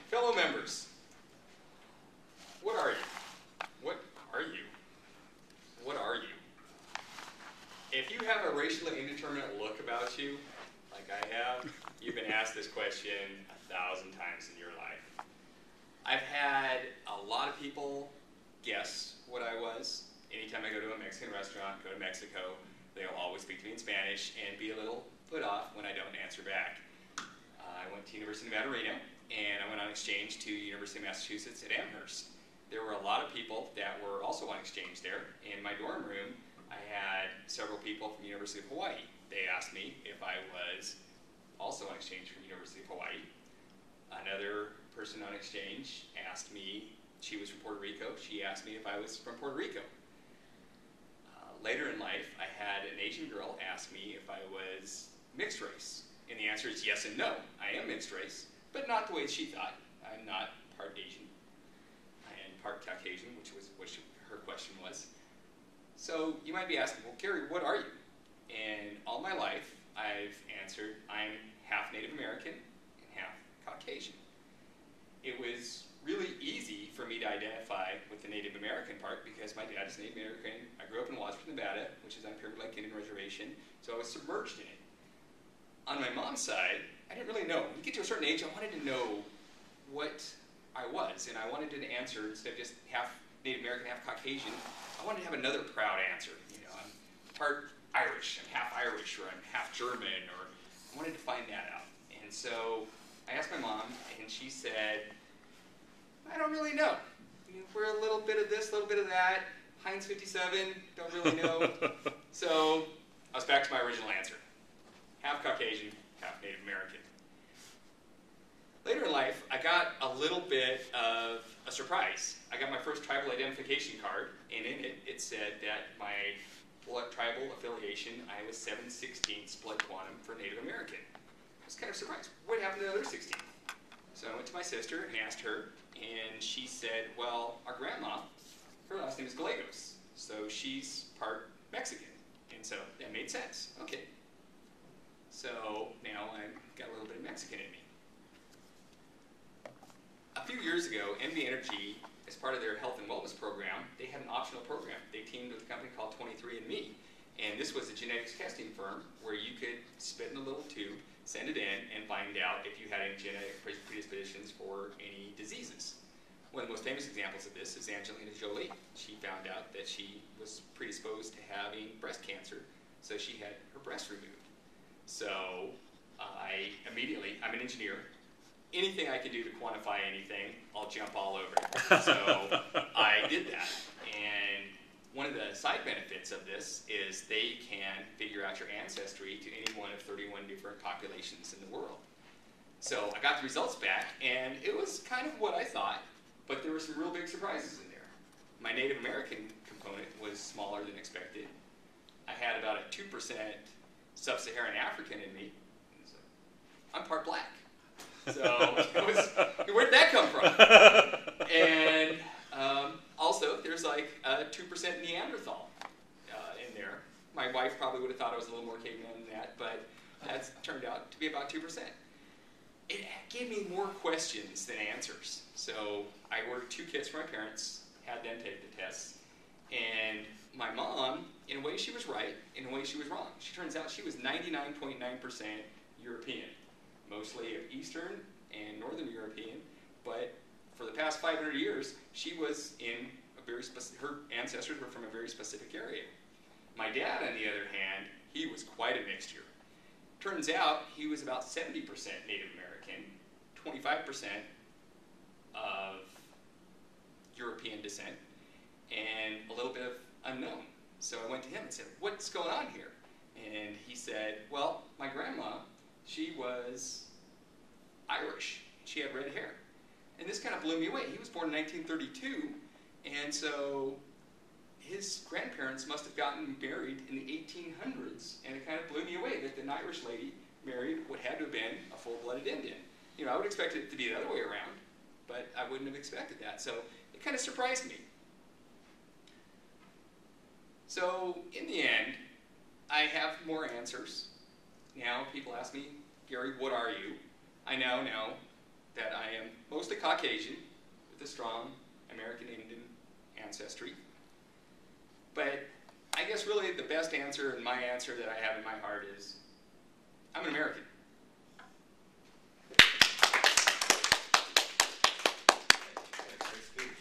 Fellow members, what are you? What are you? What are you? If you have a racially indeterminate look about you, like I have, you've been asked this question 1,000 times in your life. I've had a lot of people guess what I was. Anytime I go to a Mexican restaurant, go to Mexico, they'll always speak to me in Spanish and be a little put off when I don't answer back. I went to University of Nevada, Reno, and I went on exchange to University of Massachusetts at Amherst. There were a lot of people that were also on exchange there. In my dorm room, I had several people from the University of Hawaii. They asked me if I was also on exchange from the University of Hawaii. Another person on exchange asked me, she was from Puerto Rico, she asked me if I was from Puerto Rico. Later in life, I had an Asian girl ask me if I was mixed race. And the answer is yes and no. I am mixed race, but not the way she thought. I'm not part Asian and part Caucasian, which was what her question was. So you might be asking, well, Gary, what are you? And all my life, I've answered, I'm half Native American and half Caucasian. It was really easy for me to identify with the Native American part because my dad is Native American. I grew up in Wadsworth, Nevada, which is on Pyramid Lake Indian Reservation, so I was submerged in it. On my mom's side, I didn't really know. When you get to a certain age, I wanted to know what I was, and I wanted to answer, instead of just half Native American, half Caucasian, I wanted to have another proud answer. You know, I'm part Irish, I'm half Irish, or I'm half German, or I wanted to find that out. And so I asked my mom, and she said, I don't really know. We're a little bit of this, a little bit of that. Heinz 57, don't really know. So I was back to my original answer. Half Caucasian, half Native American. Later in life, I got a little bit of a surprise. I got my first tribal identification card, and in it, it said that my tribal affiliation, I was 7/16 blood quantum for Native American. I was kind of surprised. What happened to the other 16? So I went to my sister and asked her, and she said, well, our grandma, her last name is Gallegos, so she's part Mexican. And so that made sense. Okay. So now I've got a little bit of Mexican in me. A few years ago, NV Energy, as part of their health and wellness program, they had an optional program. They teamed with a company called 23andMe. And this was a genetics testing firm where you could spit in a little tube, send it in, and find out if you had any genetic predispositions for any diseases. One of the most famous examples of this is Angelina Jolie. She found out that she was predisposed to having breast cancer, so she had her breast removed. So I'm an engineer. Anything I can do to quantify anything, I'll jump all over it. So I did that. And one of the side benefits of this is they can figure out your ancestry to any one of 31 different populations in the world. So I got the results back, and it was kind of what I thought, but there were some real big surprises in there. My Native American component was smaller than expected. I had about a 2% Sub-Saharan African in me. So I'm part black. So where'd that come from? And also, there's like 2% Neanderthal in there. My wife probably would have thought I was a little more caveman than that, but that's turned out to be about 2%. It gave me more questions than answers. So I ordered 2 kits for my parents, had them take the tests, and my mom, in a way she was right, in a way she was wrong. She turns out she was 99.9% European, mostly of Eastern and Northern European, but for the past 500 years, she was in a very specific, her ancestors were from a very specific area. My dad, on the other hand, he was quite a mixture. Turns out he was about 70% Native American, 25% of European descent, and a little bit of unknown. So I went to him and said, what's going on here? And he said, well, my grandma, she was Irish. She had red hair. And this kind of blew me away. He was born in 1932, and so his grandparents must have gotten married in the 1800s, and it kind of blew me away that an Irish lady married what had to have been a full-blooded Indian. You know, I would expect it to be the other way around, but I wouldn't have expected that. So it kind of surprised me. So in the end, I have more answers. Now people ask me, Gary, what are you? I now know that I am mostly Caucasian with a strong American Indian ancestry. But I guess really the best answer and my answer that I have in my heart is I'm an American.